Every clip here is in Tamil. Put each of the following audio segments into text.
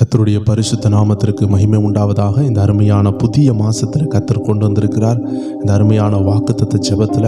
கர்த்தருடைய பரிசுத்த நாமத்திற்கு மகிமை உண்டாவதாக. இந்த அருமையான புதிய மாதத்தில் கர்த்தர் கொண்டு வந்திருக்கிறார். இந்த அருமையான வாக்குத்தத்த ஜெபத்தில்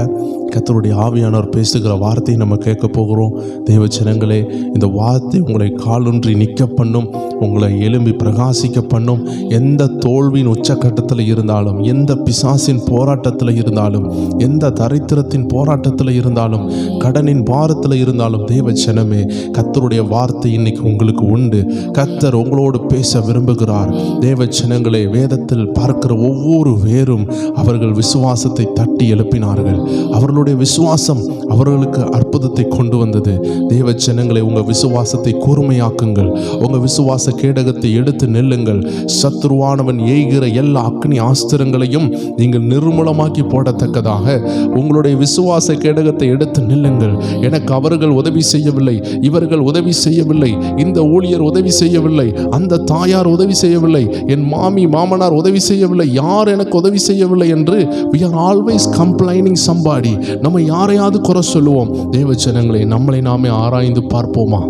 கர்த்தருடைய ஆவியானவர் பேசுகிற வார்த்தையை நம்ம கேட்க போகிறோம். தெய்வ ஜனங்களே, இந்த வார்த்தை உங்களை காலூன்றி நிற்க பண்ணும், உங்களை எழும்பி பிரகாசிக்க பண்ணும். எந்த தோல்வியின் உச்சக்கட்டத்தில் இருந்தாலும், எந்த பிசாசின் போராட்டத்தில் இருந்தாலும், எந்த தரித்திரத்தின் போராட்டத்தில் இருந்தாலும், கடனின் பாரத்தில் இருந்தாலும், தெய்வ ஜனமே, கர்த்தருடைய வார்த்தை இன்னைக்கு உங்களுக்கு உண்டு. கர்த்தர் உங்களோடு பேச விரும்புகிறார். தேவ ஜனங்களே, வேதத்தில் பார்க்கிற ஒவ்வொரு வேரும் அவர்கள் விசுவாசத்தை தட்டி எழுப்பினார்கள். அவர்களுடைய விசுவாசம் அவர்களுக்கு அற்புதத்தை கொண்டு வந்தது. தேவ ஜனங்களே, உங்கள் விசுவாசத்தை கூர்மையாக்குங்கள். உங்கள் விசுவாச கேடகத்தை எடுத்து நெல்லுங்கள். சத்துருவானவன் எய்கிற எல்லா அக்னி ஆஸ்திரங்களையும் நீங்கள் நிர்மூலமாக்கி போடத்தக்கதாக உங்களுடைய விசுவாச கேடகத்தை எடுத்து நில்லுங்கள். எனக்கு அவர்கள் உதவி செய்யவில்லை, இவர்கள் உதவி செய்யவில்லை, இந்த ஊழியர் உதவி செய்யவில்லை, அந்த தாயார் உதவி செய்யவில்லை, என் மாமி மாமனார் உதவி செய்யவில்லை, யார் எனக்கு உதவி செய்யவில்லை என்று we are always complaining somebody. நம்ம யாரையாவது குறை சொல்லுவோம். தேவ ஜனங்களே, நம்மளை நாமே ஆராய்ந்து பார்ப்போமா?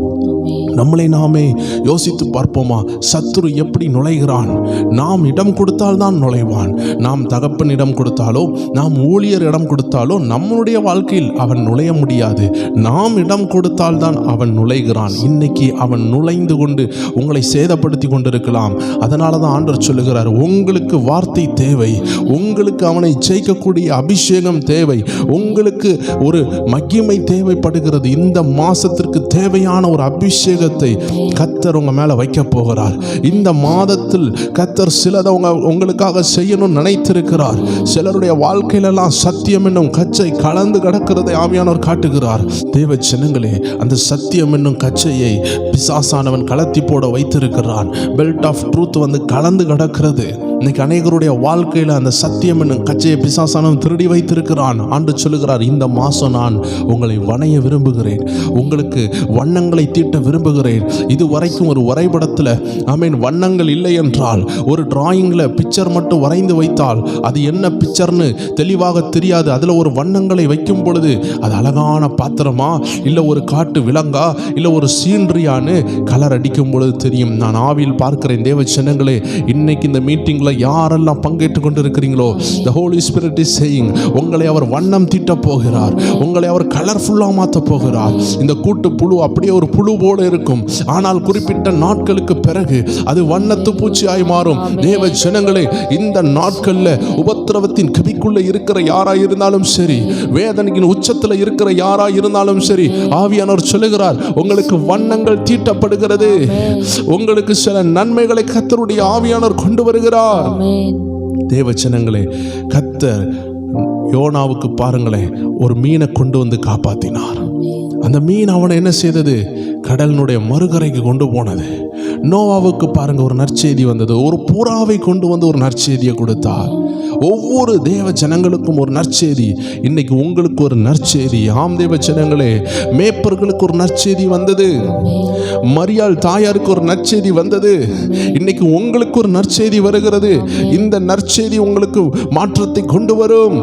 நம்மளை நாமே யோசித்து பார்ப்போமா? சத்துரு எப்படி நுழைகிறான்? நாம் இடம் கொடுத்தால் தான் நுழைவான். நாம் தகப்பன் இடம் கொடுத்தாலோ, நாம் ஊழியர் இடம் கொடுத்தாலோ நம்முடைய வாழ்க்கையில் அவன் நுழைய முடியாது. நாம் இடம் கொடுத்தால் தான் அவன் நுழைகிறான். இன்னைக்கு அவன் நுழைந்து கொண்டு உங்களை சேதப்படுத்தி கொண்டிருக்கலாம். அதனால தான் ஆண்டவர் சொல்லுகிறார், உங்களுக்கு வார்த்தை தேவை, உங்களுக்கு அவனை ஜெயிக்கக்கூடிய அபிஷேகம் தேவை, உங்களுக்கு ஒரு மகிமை தேவைப்படுகிறது. இந்த மாசத்திற்கு தேவையான ஒரு அபிஷேகத்தை கர்த்தர் உங்க மேல வைக்க போகிறார். இந்த மாதத்தில் கர்த்தர் சிலதை உங்களுக்காக செய்யணும்னு நினைத்திருக்கிறார். சிலருடைய வாழ்க்கையிலெல்லாம் சத்தியம் என்னும் கச்சை கலந்து கிடக்கிறதை ஆவியானவர் காட்டுகிறார். தேவ ஜனங்களே, அந்த சத்தியம் என்னும் கச்சையை பிசாசானவன் கலத்தி போட வைத்திருக்கிறான். பெல்ட் ஆஃப் ட்ரூத் வந்து கலந்து கிடக்கிறது. இன்னைக்கு அநேகருடைய வாழ்க்கையில் அந்த சத்தியம் என்னும் கச்சையை பிசாசானவன் திருடி வைத்திருக்கிறான். ஆண்டு சொல்லுகிறார், இந்த மாதம் நான் உங்களை வணைய விரும்புகிறேன், உங்களுக்கு வண்ணங்களை தீட்ட விரும்புகிறேன். இது வரைக்கும் ஒரு வரைபடத்தில் வண்ணங்கள் இல்லை என்றால், ஒரு டிராயிங்கில் பிக்சர் மட்டும் வரைந்து வைத்தால் அது என்ன பிக்சர்னு தெளிவாக தெரியாது. அதில் ஒரு வண்ணங்களை வைக்கும் பொழுது அது அழகான பாத்திரமா, இல்லை ஒரு காட்டு விலங்கா, இல்லை ஒரு சீன்றியான்னு கலர் அடிக்கும் பொழுது தெரியும். நான் ஆவியில் பார்க்கிறேன். தேவ ஜனங்களே, இன்னைக்கு இந்த மீட்டிங் யாரெல்லாம் பங்கேற்று கொண்டு இருக்கிறீங்களோ, the Holy Spirit is saying, உங்களை அவர் வண்ணம் தீட்ட போகிறார், உங்களை அவர் கலர்ஃபுல்லா மாற்ற போகிறார். இந்த கூட்டு புழு அப்படியே ஒரு புழு போல இருக்கும், ஆனால் குறிப்பிட்ட நாட்களுக்கு பிறகு அது வண்ணத்து பூச்சியாய் மாறும். தேவ ஜனங்களே, இந்த நாட்கள்ல உபத்திரவத்தின் கபிக்குள்ள இருக்கிற யாரா இருந்தாலும் சரி, வேதனையின் உச்சத்தில் இருக்கிற யாரா இருந்தாலும் சரி, ஆவியானவர் சொல்லுகிறார், உங்களுக்கு வண்ணங்கள் தீட்டப்படுகிறது. உங்களுக்கு சில நன்மைகளை கர்த்தருடைய ஆவியானவர் கொண்டு வருகிறார். தேவ ஜனங்களே, கர்த்தர் யோனாவுக்கு பாருங்களேன், ஒரு மீனை கொண்டு வந்து காப்பாத்தினார். அந்த மீன் அவனை என்ன செய்தது? கடலினுடைய மறுகரைக்கு கொண்டு போனது. நோவாவுக்கு பாருங்க, ஒரு நற்செய்தி வந்தது. ஒரு புறாவை கொண்டு வந்து ஒரு நற்செய்தியை கொடுத்தார். ஒவ்வொரு தேவ ஜனங்களுக்கும் ஒரு நற்செய்தி. இன்னைக்கு உங்களுக்கு ஒரு நற்செய்தி. ஆம் தேவ ஜனங்களே, மேய்ப்பர்களுக்கு ஒரு நற்செய்தி வந்தது. மரியாள் தாயாருக்கு ஒரு நற்செய்தி வந்தது. இன்னைக்கு உங்களுக்கு ஒரு நற்செய்தி வருகிறது. இந்த நற்செய்தி உங்களுக்கு மாற்றத்தை கொண்டு வரும்.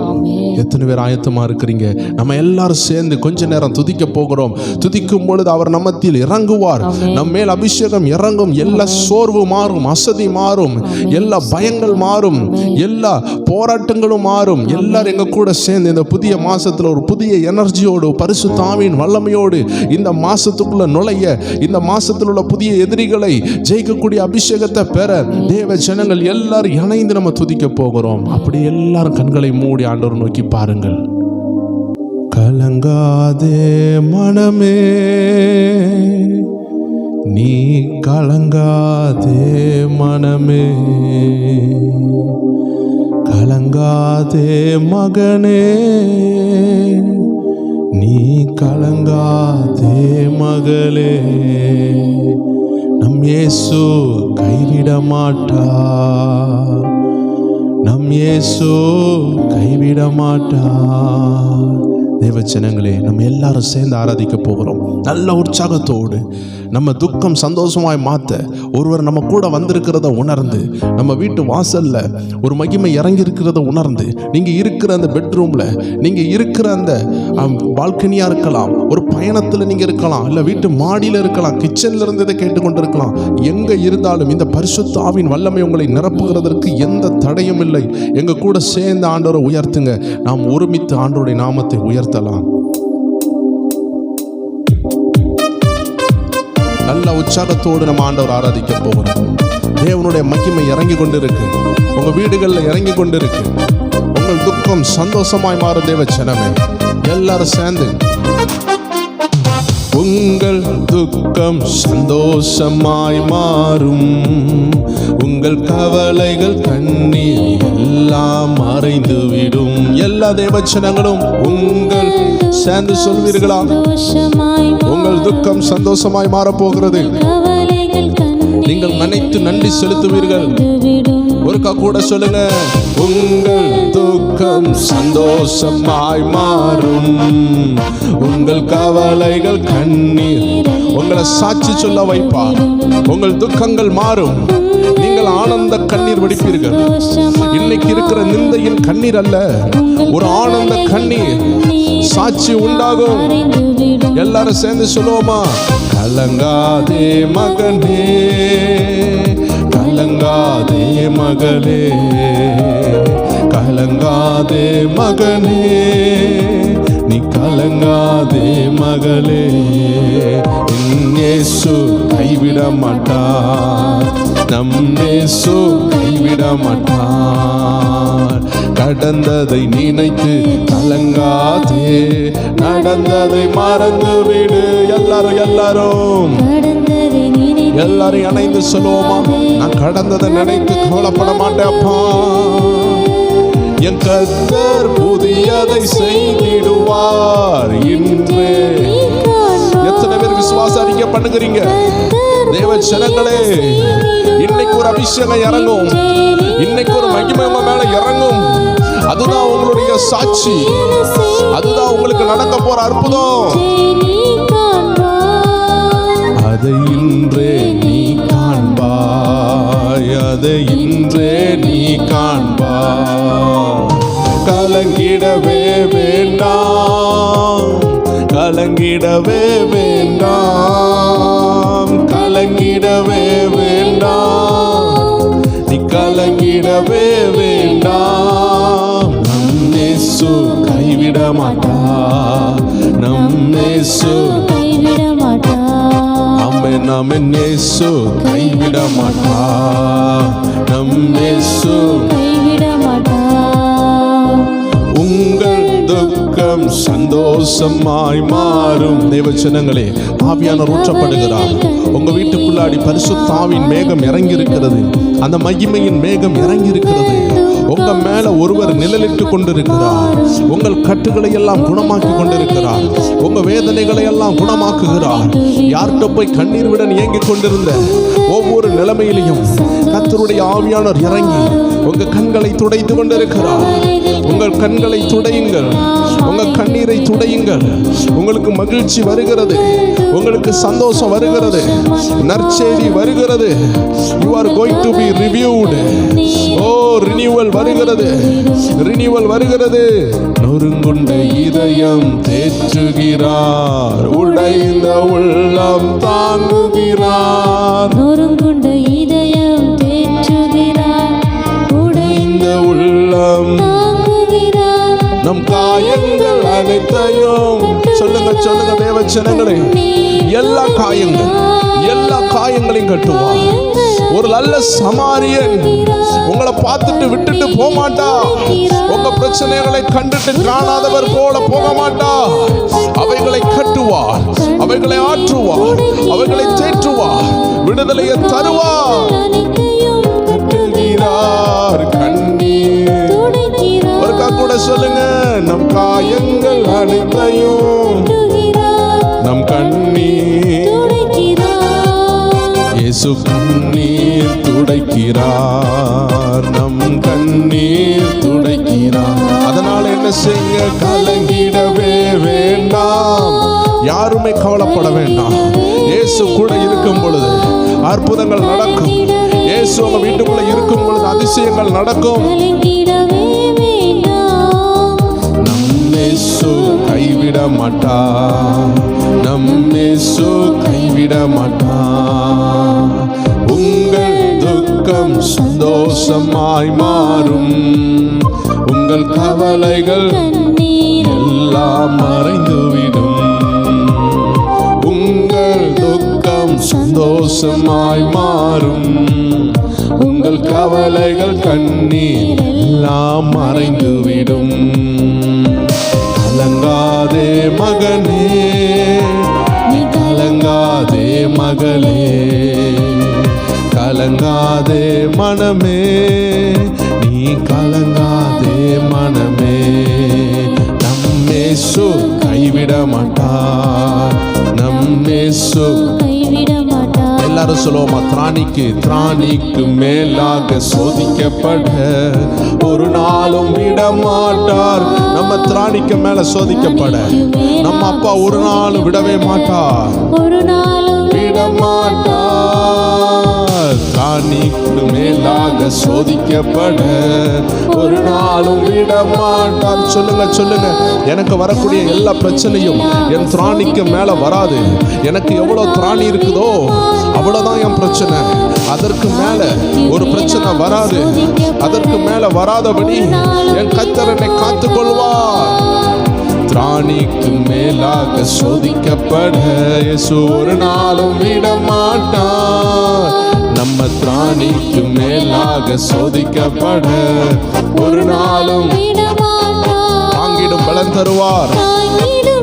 எத்தனை பேர் ஆயத்தமா இருக்கிறீங்க? நம்ம எல்லாரும் சேர்ந்து கொஞ்ச நேரம் துதிக்க போகிறோம். துதிக்கும் பொழுது அவர் நம்மத்தில் இறங்குவார். நம்ம மேல் அபிஷேகம் இறங்கும். எல்லா சோர்வு மாறும், அசதி மாறும், எல்லா பயங்கள் மாறும், எல்லா போராட்டங்களும் மாறும். எல்லாரும் எங்க கூட சேர்ந்து இந்த புதிய மாசத்துல ஒரு புதிய எனர்ஜியோடு, பரிசுத்த ஆவியின் வல்லமையோடு இந்த மாசத்துக்குள்ள நுழைய, இந்த மாசத்தில் உள்ள புதிய எதிரிகளை ஜெயிக்கக்கூடிய அபிஷேகத்தை பெற தேவ ஜனங்கள் எல்லாரும் இணைந்து நம்ம துதிக்க போகிறோம். அப்படி எல்லாரும் கண்களை மூடி ஆண்டவரை நோக்கி பாருங்கள். கலங்காதே மனமே, நீ கலங்காதே மனமே, கலங்காதே மகனே, நீ கலங்காதே மகளே. நம் இயேசு கைவிட மாட்டார், நம் இயேசு கைவிட மாட்டார். தேவ ஜனங்களே, நம்ம எல்லாரும் சேர்ந்து ஆராதிக்க போகிறோம். நல்ல உற்சாகத்தோடு நம்ம துக்கம் சந்தோஷமாய் மாற்ற ஒருவர் நம்ம கூட வந்திருக்கிறத உணர்ந்து, நம்ம வீட்டு வாசல்ல ஒரு மகிமை இறங்கி இருக்கிறத உணர்ந்து, நீங்க இருக்கிற அந்த பெட்ரூம்ல, நீங்க இருக்கிற அந்த பால்கனியா இருக்கலாம், ஒரு பயணத்துல நீங்க இருக்கலாம், இல்ல வீட்டு மாடியில இருக்கலாம், கிச்சன்ல இருந்து இதை கேட்டுக்கொண்டு இருக்கலாம். எங்க இருந்தாலும் இந்த பரிசுத்த ஆவியின் வல்லமை உங்களை நிரப்புகிறதற்கு எந்த தடையும் இல்லை. எங்க கூட சேர்ந்து ஆண்டவரை உயர்த்துங்க. நாம் ஒருமித்து ஆண்டவருடைய நாமத்தை உயர்த்தலாம். நல்ல உற்சாகத்தோடு நம்ம ஆண்டவர் ஆராதிக்க போகிறோம். தேவனுடைய மகிமை இறங்கி கொண்டு இருக்கு, உங்க வீடுகளில் இறங்கி கொண்டு இருக்கு. உங்கள் துக்கம் சந்தோஷமாய் மாறும் தேவ ஜனமே. எல்லாரும் சேர்ந்து உங்கள் துக்கம் சந்தோஷமாய் மாறும், உங்கள் கவலைகள் கண்ணீர் எல்லாம் மறைந்துவிடும். எல்லா தேவச்சனங்களும் உங்கள் சேர்ந்து சொல்வீர்களா? உங்கள் துக்கம் சந்தோஷமாய் மாறப்போகிறது. நீங்கள் நினைத்து நன்றி செலுத்துவீர்கள். ஒருக்கா கூட சொல்லுங்க, உங்கள் துக்கம் சந்தோஷமாய் மாறும், உங்கள் கவலைகள் கண்ணீர். உங்களை சாட்சி சொல்ல வைப்பார். உங்கள் துக்கங்கள் மாறும். நீங்கள் ஆனந்த கண்ணீர் வடிப்பீர்கள். இன்னைக்கு இருக்கிற நிந்தையின் கண்ணீர் அல்ல, ஒரு ஆனந்த கண்ணீர் சாட்சி உண்டாகும். எல்லாரும் சேர்ந்து சொல்லுவோமா? கலங்காதே மகனே, கலங்காதே மகளே, கலங்காதே மகனே, நீ கலங்காதே மகளே. இயேசு கைவிட மாட்டார், நம் இயேசு கைவிட மாட்டார். கடந்ததை நினைத்து கலங்காதே, நடந்ததை மறந்து விடு. எல்லாரும் எல்லாரும் இணைந்து சொல்லுவோமா? நான் கடந்ததை நினைத்து கவலைப்பட மாட்டேன் அப்பா. என் கர்த்தர் புதியதை செய்திடுவார் இன்றே. எத்தனை பேர் விசுவாசம் அறிக்கை பண்ணுகிறீங்க? தேவ ஜனங்களே, இன்னைக்கு ஒரு அபிஷேகம் இறங்கும், இன்னைக்கு ஒரு மகிமை உங்க மேல இறங்கும். அதுதான் உங்களுடைய சாட்சி, அதுதான் உங்களுக்கு நடக்க போற அற்புதம். அதை இன்றே நீ காண்பாய், அதை இன்றே நீ காண்பாய். கலங்கிடவே வேண்டாம், கலங்கிடவே வேண்டாம், கலங்கிடவே வேண்டாம், நீ கலங்கிடவே வேண்டாம். நம் இயேசு கைவிட மாட்டார், நம் இயேசு கைவிட மாட்டார். நம் இயேசு கைவிட மாட்டார், நம் இயேசு கைவிட மாட்டார். உங்கள் துக்கம் சந்தோஷமாய் மாறும். தேவச்சனங்களே, ஆவியானவர் ஊற்றப்படுகிறார். உங்க வீட்டுக்குள்ளாடி பரிசுத்த ஆவியின் மேகம் இறங்கி இருக்கிறது. அந்த மகிமையின் மேகம் இறங்கி இருக்கிறது. உங்க மேல ஒருவர் நிழலிட்டு கொண்டிருக்கிறார். உங்கள் கட்டுகளை எல்லாம் குணமாக்கி கொண்டிருக்கிறார். உங்க வேதனைகளை எல்லாம் குணமாக்குகிறார். யார்கிட்ட போய் கண்ணீர் விட ஏங்கிக் கொண்டிருந்த ஒவ்வொரு நிலைமையிலையும் கர்த்தருடைய ஆவியானவர் இறங்கி உங்க கண்களை துடைத்து கொண்டிருக்கிறார். உங்கள் கண்களை துடையுங்கள், உங்க கண்ணீரை துடையுங்கள். உங்களுக்கு மகிழ்ச்சி வருகிறது, உங்களுக்கு சந்தோஷம் வருகிறது, நற்செய்தி வருகிறது. You are going to be reviewed. Renewal வருகிறது, ரினியூவல் வருகிறது. நொறுங்குண்ட இதயம் தேற்றுகிறார், உடைந்த உள்ளம் தாங்குகிறார். நொறுங்குண்ட இதயம் தேற்றுகிறார், உடைந்த உள்ளம் தாங்குகிறார். நம் காயங்கள் அனைத்தையும் சொல்லுங்க சொல்லுங்க தேவச்சனங்களே, எல்லா காயங்கள் எல்லா காயங்களையும் கட்டுவார். ஒரு நல்ல சமாரியன் உங்களை பார்த்துட்டு விட்டுட்டு போக மாட்டா. உங்க பிரச்சனைகளை கண்டுட்டு காணாதவர் போல போக மாட்டா. அவைகளை கட்டுவார், அவைகளை ஆற்றுவார், அவைகளை தேற்றுவார், விடுதலையை தருவார். கட்டுகிறார் கண்ணீர். ஒருக்கா கூட சொல்லுங்க, நம் காயங்கள் அனைத்தையும் நம் கண்ணீர். இயேசு கண்ணீர் கண்ணீர் துடைக்கிறார், நம் கண்ணீர் துடைக்கிறார். அதனால என்ன செய்யுங்க, கலங்கிடவே வேண்டாம், யாருமே கவலைப்பட வேண்டாம். இயேசு கூட இருக்கும் பொழுது அற்புதங்கள் நடக்கும். இயேசு உங்க வீட்டுக்குள்ள இருக்கும் பொழுது அதிசயங்கள் நடக்கும். நம் இயேசு கைவிட மாட்டார், நம் இயேசு கைவிட மாட்டார். உங்கள் துக்கம் சந்தோஷமாய் மாறும், உங்கள் கவலைகள் எல்லாம் மறைந்துவிடும். உங்கள் துக்கம் சந்தோஷமாய் மாறும், உங்கள் கவலைகள் கண்ணீர் எல்லாம் மறைந்துவிடும். கலங்காதே மகனே, நீ கலங்காதே மகளே, கலங்காதே மனமே, நீ கலங்காதே மனமே. நம் இயேசு கைவிட மாட்டார், நம் இயேசு கைவிட மாட்டார். எல்லாரும் சொல்லுவோமா, திராணிக்கு மேலாக சோதிக்கப்பட ஒரு நாளும் விட மாட்டார். நம்ம திராணிக்கு மேல சோதிக்கப்பட நம்ம அப்பா ஒரு நாளும் விடவே மாட்டார், ஒரு நாளும் விட மாட்டார். திராணிக்கு மேலாக சோதிக்கப்பட ஒரு நாளும் விட மாட்டார். சொல்லுங்க சொல்லுங்க, எனக்கு வரக்கூடிய எல்லா பிரச்சனையும் என் திராணிக்கு மேல வராது. எனக்கு எவ்வளவு திராணி இருக்குதோ அவ்வளவுதான் என் பிரச்சனை, அதற்கு மேல ஒரு பிரச்சனை வராது. அதற்கு மேல வராதபடி என் கர்த்தர் என்னை காத்துக் கொள்வார். திராணிக்கு மேலாக சோதிக்கப்பட இயேசு ஒரு நாளும் விட மாட்டார். நம்ம திராணிக்கு மேலாக சோதிக்கப்பட ஒரு நாளும் தாங்கிடும் பலன் தருவார்,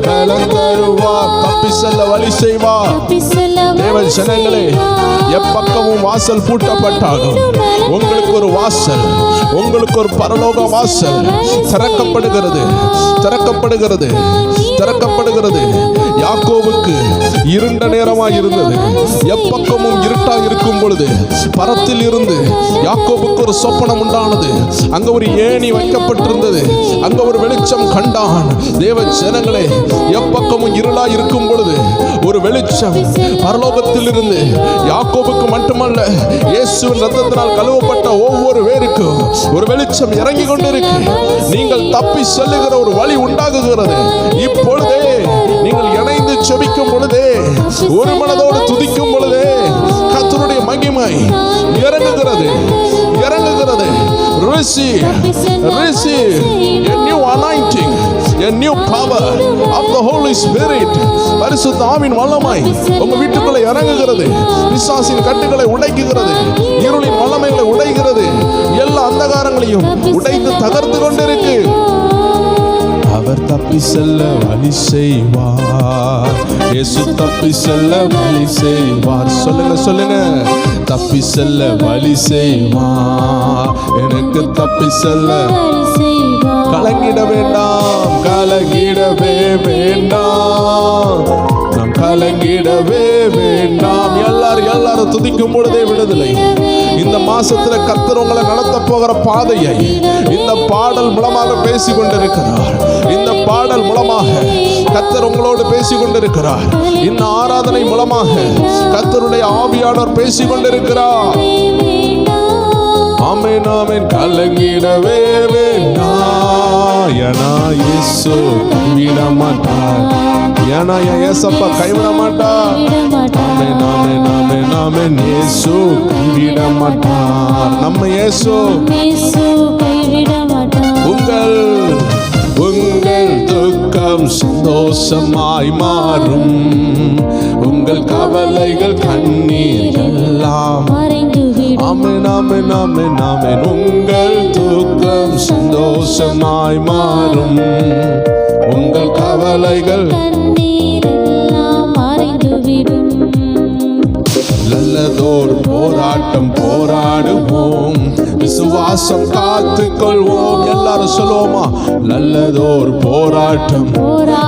பலன் தருவார். தப்பி செல்ல வழி செய்வார். தேவ ஜனங்களே, எப்பக்கமும் வாசல் பூட்டப்பட்டாலும் உங்களுக்கு ஒரு வாசல், உங்களுக்கு ஒரு பரலோக வாசல் திறக்கப்படுகிறது, திறக்கப்படுகிறது, திறக்கப்படுகிறது. யாக்கோபுக்கு இருண்ட நேரமாய் இருந்தது. எப்பக்கமும் இருட்டாக இருக்கும் பொழுது பரத்தில் இருந்து யாக்கோபுக்கு ஒரு சொப்பனம் உண்டானது. அங்க ஒரு ஏணி வைக்கப்பட்டிருந்தது, அங்க ஒரு வெளிச்சம் கண்டான். தேவ ஜனங்களே, எப்பக்கமும் இருளாய் இருக்கும் பொழுது ஒரு வெளிச்சம் பரலோகத்தில் இருந்து யாக்கோபுக்கு மட்டுமல்ல, இயேசுவின் ரத்தத்தினால் கழுவப்பட்ட ஒவ்வொரு பேருக்கும் ஒரு வெளிச்சம் இறங்கி கொண்டிருக்கு. நீங்கள் தப்பி செல்லுகிற ஒரு வழி உண்டாகுகிறது. இப்பொழுதே நீங்கள் இணைந்து செபிக்கும் பொழுதே, ஒரு மனதோடு துதிக்கும் பொழுதே கர்த்தருடைய மகிமை இறங்குகிறது, இறங்குகிறது. Receive, receive a new anointing, a new power of the Holy Spirit. பரிசுத்த ஆவியின் வல்லமை உங்க வீட்டுக்குள்ள இறங்குகிறது. பிசாசின் கட்டுகளை உடைக்குகிறது, இருளின் வல்லமைகளை உடைக்கிறது, எல்லா அந்தகாரங்களையும் உடைத்து தகர்த்து கொண்டிருக்கு. அவர் தப்பி செல்ல வழி செய்வார், இயேசு தப்பி செல்ல வழி செய்வார். சொல்லுங்க சொல்லுங்க, தப்பி செல்ல வழி செய்வார், எனக்கு தப்பி செல்ல. கலங்கிட வேண்டாம், கலங்கிடவே வேண்டாம், நாம் கலங்கிடவே வேண்டாம். எல்லாரும் துதிக்கும் பொழுதே விடுதலை. இந்த மாசத்துல கர்த்தர் உங்களை நடத்த போகிற பாதையை இந்த பாடல் மூலமாக பேசிக் கொண்டிருக்கிறார். இந்த பாடல் மூலமாக கர்த்தர் உங்களோடு பேசிக் கொண்டிருக்கிறார். இந்த ஆராதனை மூலமாக கர்த்தருடைய ஆவியானவர் பேசிக் கொண்டிருக்கிறார். ஆமென் ஆமென். கலங்கிடவே வேண்டாம், ஏனா இயேசு கைவிட மாட்டார், ஏனா இயேசப்பா கைவிட மாட்டார். ஆமென் ஆமென் ஆமென் ஆமென். இயேசு கைவிட மாட்டார், நம்ம இயேசு கைவிட மாட்டார். உங்கள் துக்கம் சந்தோஷமாய் மாறும், உங்கள் கவலைகள் கண்ணீர் எல்லாம் ஆமென் ஆமென் ஆமென் ஆமென். உங்கள் துக்கம் சந்தோஷமாய் மாறும், உங்கள் கவலைகள் நல்லதோர் போராட்டம் போராடுவோம், விசுவாசம் காத்துக்கொள்வோம். எல்லாரும் சொல்லுவோமா? நல்லதோர் போராட்டம்.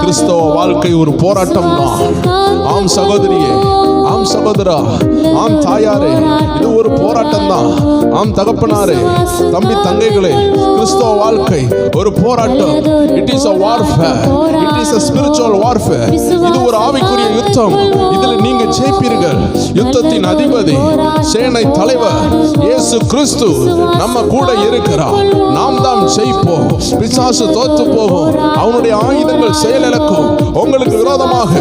கிறிஸ்தவ வாழ்க்கை ஒரு போராட்டம் தான். ஆம் சகோதரியே, ஆம் சகோதரா, ஆம் தாயாரே, இது ஒரு போராட்டம் தான். ஆம் தகப்பனாரே, தம்பி தங்கைகளே, கிறிஸ்தவ வாழ்க்கை ஒரு போராட்டம். It is a warfare, it is a spiritual warfare. இது ஒரு ஆவிக்குரிய யுத்தம். இதில் நீங்க ஜெயிப்பீர்கள். யுத்தத்தின் அதிபதி, சேனை தலைவர் இயேசு கிறிஸ்து நம்ம கூட இருக்கிறார். நாம் தான் ஜெயிப்போம். பிசாசு தோத்து போகும். அவனுடைய ஆயுதங்கள் செயலிழக்கும். உங்களுக்கு விரோதமாக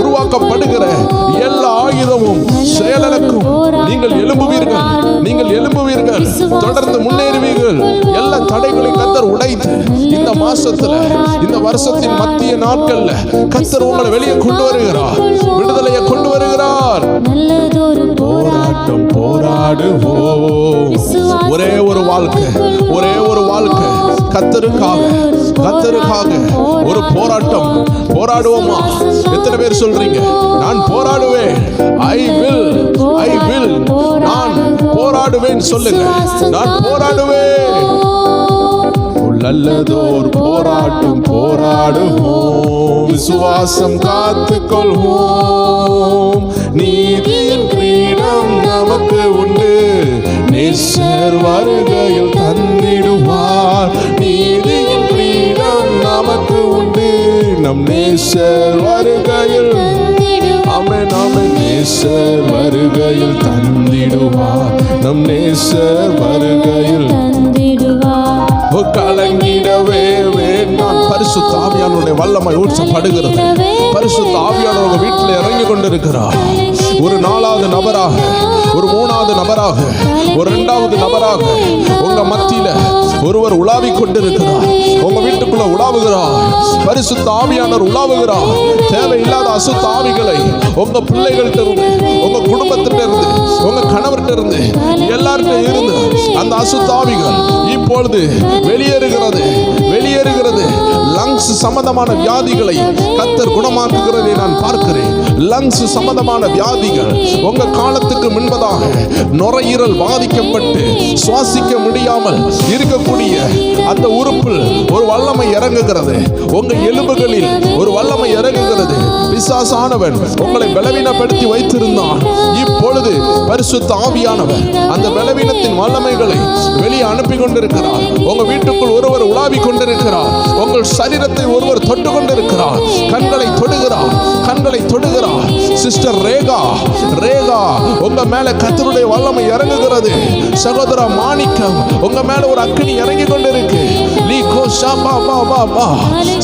உருவாக்கப்படுகிற எல்லா ஆயுதமும் செயலிழக்கும். நீங்கள் எழும்புவீர்கள், நீங்கள் எழும்புவீர்கள், தொடர்ந்து முன்னேறுவீர்கள். எல்லா தடைகளை கர்த்தர் உடைத்து இந்த மாசத்துல, இந்த வருஷத்தின் மத்திய நாட்கள்ல கர்த்தர் உங்களை வெளியே கொண்டு வருகிறார், விடுதலையை கொண்டு வருகிறார். போராட்டம் போராடுவோம். ஒரே ஒரு வாழ்க்கை, ஒரே ஒரு வாழ்க்கை. கர்த்தருக்காக, கர்த்தருக்காக ஒரு போராட்டம். போராடுவோமா? எத்தனை பேர் சொல்றீங்க? நான் போராடுவேன். I will, நான் போராடுவேன். சொல்லுங்க, நான் போராடுவேன். நல்லதோர் போராட்டம் போராடுவோம், விசுவாசம் காத்துக்கொள்வோம். நீதியின் கிரீடம் நமக்கு உண்டு, நேசர் வருகையில் தந்திடுவார். நீதியின் கிரீடம் நமக்கு உண்டு, நம் நேசர் வருகையில். ஆமென், ஆமென். நேசர் வருகையில் தந்திடுவார், நம் நேசர் வருகையில் தந்திடுவார். கலங்கிடவே வேண்டாம். பரிசுத்த ஆவியானவருடைய வல்லமை ஊற்றப்படுகிறது. பரிசுத்த ஆவியானவர் உங்க வீட்டில் இறங்கி கொண்டிருக்கிறார். ஒரு 4வது நபராக, ஒரு 3வது நபராக, ஒரு 2வது நபராக உங்க மத்தியில ஒருவர் உலாவிக் கொண்டிருக்கிறார். உங்க வீட்டுக்குள்ள உலாவுகிறார். பரிசுத்த ஆவியானவர் உலாவுகிறார். தேவையில்லாத அசுத்த ஆவிகளை உங்க பிள்ளைகள்ட்ட இருந்து, உங்க குடும்பத்திட்ட இருந்து, உங்க கணவர்கிட்ட இருந்து, எல்லார்கிட்ட இருந்து அந்த அசுத்த ஆவிகள் இப்பொழுது வெளியேறுகிறது, வெளியேறுகிறது. லங்ஸ் சம்பந்தமான வியாதிகளை கர்த்தர் குணமாக்குகிறதை நான் பார்க்கிறேன். லங்ஸ் சம்பந்தமான வியாதிகள் உங்க காலத்துக்கு முன்பதாக நுரையீரல் பாதிக்கப்பட்டு சுவாசிக்க முடியாமல் இருக்கக்கூடிய அந்த உறுப்பில் ஒரு வல்லமை இறங்குகிறது. உங்க எலும்புகளில் ஒரு வல்லமை இறங்குகிறது. பிசாசானவன் உங்களை பலவீனப்படுத்தி வைத்திருந்தான். இப்பொழுது பரிசுத்த ஆவியானவர் அந்த பலவீனத்தின் வல்லமைகளை வெளியே அனுப்பி கொண்டிருக்கிறார். உங்க வீட்டுக்குள் ஒருவர் உலாவி கொண்டிருக்கிறார். உங்கள் சரீரத்தை ஒருவர் தொட்டு கொண்டிருக்கிறார். கண்களை தொடுகிறார், கண்களை தொடுகிறார். சிஸ்டர் ரேகா, ரேகா, உங்க மேல கர்த்தருடைய வல்லமை இறங்குகிறது. சகோதர மாணிக்கம், உங்க மேல ஒரு அக்கினி இறங்கி கொண்டிருக்கு. லீகோ ஷாபா பா பா பா.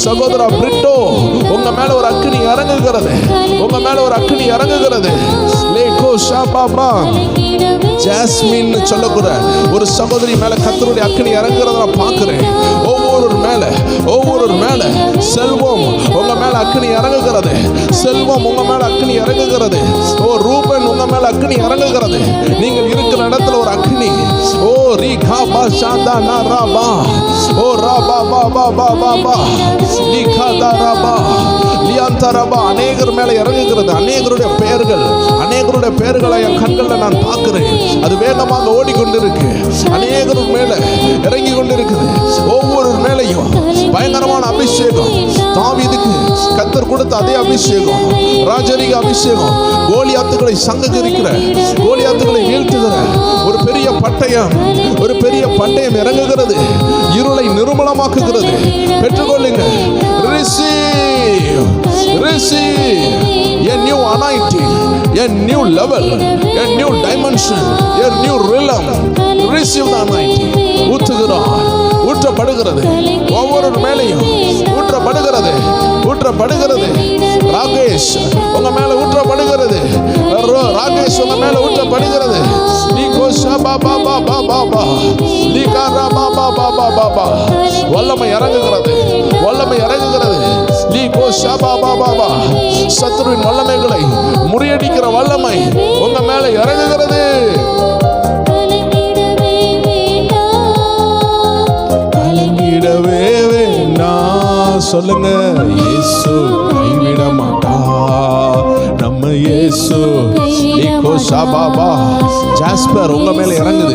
சகோதர பிரிட்டோ, உங்க மேல ஒரு அக்கினி இறங்குகிறது. உங்க மேல ஒரு அக்கினி இறங்குகிறது. லீகோ ஷாபா பா. ஜாஸ்மின் சொல்லக்கூட ஒரு சகோதரி மேல கர்த்தருடைய அக்கினி இறங்குறத நான் பார்க்கிறேன். ஒவ்வொரு மேல செல்வம் உங்க மேல அக்கினி இறங்குகிறது. செல்வம் உங்க மேல அக்கினி இறங்குகிறது. ஓ ரூபன், உங்க மேல அக்கினி இறங்குகிறது. நீங்கள் இருக்கிற இடத்துல ஒரு அக்கினி. ஓ ரீகா பா ஷாதா நா ரா பா. ஓ ரா பா பா பா பா பா பா. லீகா தா ரா பா. லியாந்தரபா. அநேகர் மேல இறங்குகிறது. அநேகருடைய பெயர்களை என் கண்கள்ல நான் பார்க்கிறேன். அது வேகமாக ஓடிக்கொண்டிருக்கு. அநேகர் மேல இறங்கி கொண்டிருக்குது. ஒவ்வொரு மேலையும் பயங்கரமான அபிஷேகம். தாவீதுக்கு கர்த்தர் கொடுத்த அதே அபிஷேகம், ராஜரீக அபிஷேகம். கோலியாத்துகளை சங்கரிக்கிற, கோலியாத்துகளை வீழ்த்துகிற ஒரு பெரிய பட்டயம், ஒரு பெரிய பட்டயம் இறங்குகிறது. இருளை நிர்மூலமாக்குகிறது. பெற்றுக்கொள்ளுங்கள். Receive, receive a new anointing, a new level, a new dimension, a new realm. Receive the anointing. ஊற்றுகிறார், ஊற்றப்படுகிறது. ஒவ்வொரு மேலையும் ஊற்றப்படுகிறது, ஊற்றப்படுகிறது. ராகேஷ் உங்க மேல ஊற்றப்படுகிறது. ராகேஷ் உங்க மேல ஊற்றப்படுகிறது. வல்லமை இறங்குகிறது, வல்லமை இறங்குகிறது. சத்துருவின் வல்லமைகளை முறியடிக்கிற வல்லமை உங்க மேல இறங்குகிறது. கைவிடவே வேண்டாம். சொல்லுங்க, இயேசு கைவிட மாட்டா. நம்ம இயேசு ஷாபாபா ஜாஸ்பர் உங்க மேல இறங்குது.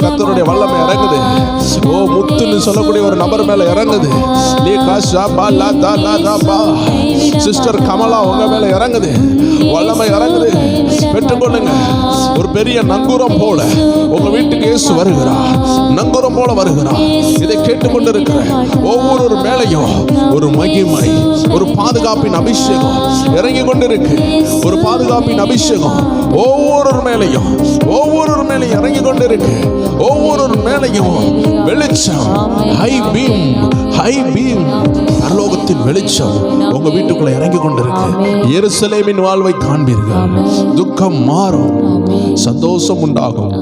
கர்த்தருடைய வல்லமை இறங்குது. ஓ முத்துன்னு சொல்லக்கூடிய ஒரு நபர் மேல இறங்குது. லீகா ஷாபா லா தா லா ரபா சிஸ்டர் கமலா உங்க மேல இறங்குது. வல்லமை இறங்குது. பெற்றுக்கொள்ளுங்க. ஒரு பெரிய நங்கூரம் போல உங்க வீட்டுக்கு இயேசு வருகிறார். நங்கூரம் போல வருகிறார். இதை கேட்டுக்கொண்டிருக்கிற ஒவ்வொரு மேலையும் ஒரு மகிமை, ஒரு பாதுகாப்பின் அபிஷேகம் இறங்கி கொண்டிருக்கு. ஒரு பாதுகாப்பின் அபிஷேகம் ஒவ்வொரு மேலையும் இறங்கி கொண்டிருக்கு. ஒவ்வொரு மேலையும் வெளிச்சம், ஹை பீம் பரலோகத்தின் வெளிச்சம் உங்க வீட்டுக்குள்ள இறங்கி கொண்டிருக்கு. எருசலேமின் வாழ்வை காண்பீர்கள். துக்கம் மாறும், சந்தோஷம் உண்டாகும்,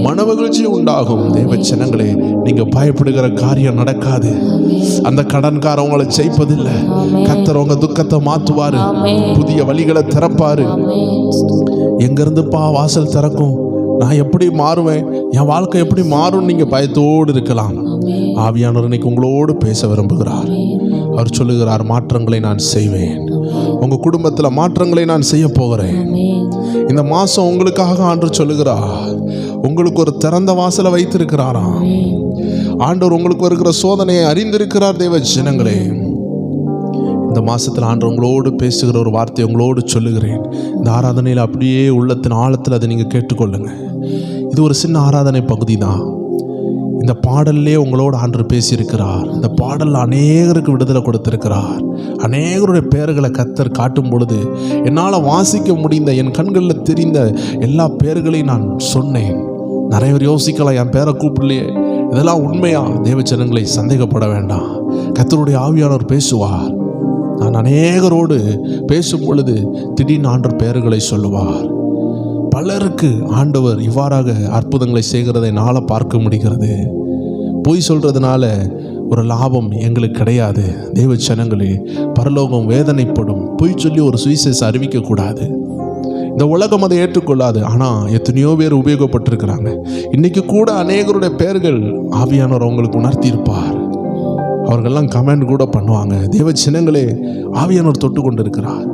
மனமகிழ்ச்சி உண்டாகும். தேவ ஜனங்களே, நீங்க பயப்படுகிற காரியம் நடக்காது. அந்த கடன்காரன் உங்களை ஜெயிப்பதில்லை. கர்த்தர் உங்க துக்கத்தை மாற்றுவாரு. புதிய வழிகளை திறப்பாரு. எங்கிருந்துப்பா வாசல் திறக்கும்? நான் எப்படி மாறுவேன்? என் வாழ்க்கை எப்படி மாறும்? நீங்க பயத்தோடு இருக்கலாம். ஆவியானவர் இன்னைக்கு உங்களோடு பேச விரும்புகிறார். அவர் சொல்லுகிறார், மாற்றங்களை நான் செய்வேன். உங்க குடும்பத்தில் மாற்றங்களை நான் செய்ய போகிறேன். இந்த மாசம் உங்களுக்காக ஆண்டவர் சொல்லுகிறார். உங்களுக்கு ஒரு திறந்த வாசலை வைத்திருக்கிறாராம். ஆண்டவர் உங்களுக்கு வருகிற சோதனையை அறிந்திருக்கிறார். தேவ ஜனங்களே, இந்த மாசத்தில் ஆண்டவர் உங்களோடு பேசுகிற ஒரு வார்த்தை உங்களோடு சொல்லுகிறேன். இந்த ஆராதனையில் அப்படியே உள்ளத்தின் ஆழத்தில் அதை நீங்கள் கேட்டுக்கொள்ளுங்க. இது ஒரு சின்ன ஆராதனை பகுதி தான். இந்த பாடல்லே உங்களோடு ஆண்டவர் பேசியிருக்கிறார். இந்த பாடலில் அநேகருக்கு விடுதலை கொடுத்திருக்கிறார். அநேகருடைய பெயர்களை கர்த்தர் காட்டும் பொழுது என்னால் வாசிக்க முடிந்த, என் கண்களில் தெரிந்த எல்லா பெயர்களையும் நான் சொன்னேன். நிறைய பேர் யோசிக்கலாம், என் பேரை கூப்பிடலையே, இதெல்லாம் உண்மையா? தேவ ஜனங்களை சந்தேகப்பட வேண்டாம். கர்த்தருடைய ஆவியானவர் பேசுவார். நான் அநேகரோடு பேசும் பொழுது திடீர்னு ஆண்டவர் பெயர்களை சொல்லுவார். பலருக்கு ஆண்டவர் இவ்வாறாக அற்புதங்களை செய்கிறதை என்னால் பார்க்க முடிகிறது. பொய் சொல்றதுனால ஒரு லாபம் எங்களுக்கு கிடையாது. தேவ ஜனங்களே, பரலோகம் வேதனைப்படும். பொய் சொல்லி ஒரு சுவிசேஷம் அறிவிக்கக்கூடாது. இந்த உலகம் அதை ஏற்றுக்கொள்ளாது. ஆனால் எத்தனையோ பேர் உபயோகப்பட்டிருக்கிறாங்க. இன்னைக்கு கூட அநேகருடைய பெயர்கள் ஆவியானவர் அவங்களுக்கு உணர்த்தியிருப்பார். அவர்கள்லாம் கமெண்ட் கூட பண்ணுவாங்க. தேவ ஜனங்களே, ஆவியானவர் தொட்டு கொண்டு இருக்கிறார்.